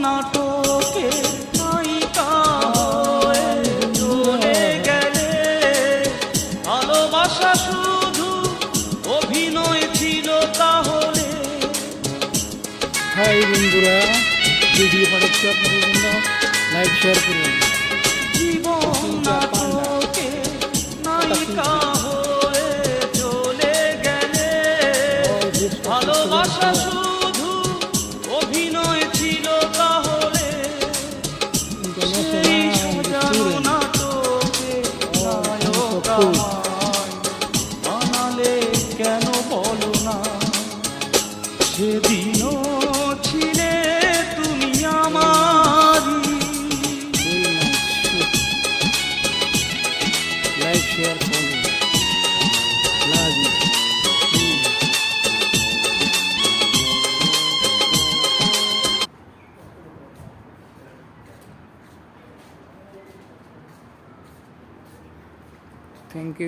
নাটকে নায়িকা হয়ে চলে গেলে, ভালোবাসা শুধু অভিনয় ছিল তাহলে। হাই বন্ধুরা, ভিডিও পাঠাচ্ছি আপনাদের জন্য, লাইক শেয়ার করুন। জীবন নাটকে নায়িকা হয়ে চলে গেলে, ভালোবাসা শুধু অভিনয় ছিল তাহলে। সেই সাজানো নাটকে নায়ক আমায় বানালে কেন বলো না? সেদিনও ছিলে তুমি আমারই। লাইক শেয়ার করুন। Love you. Thank you.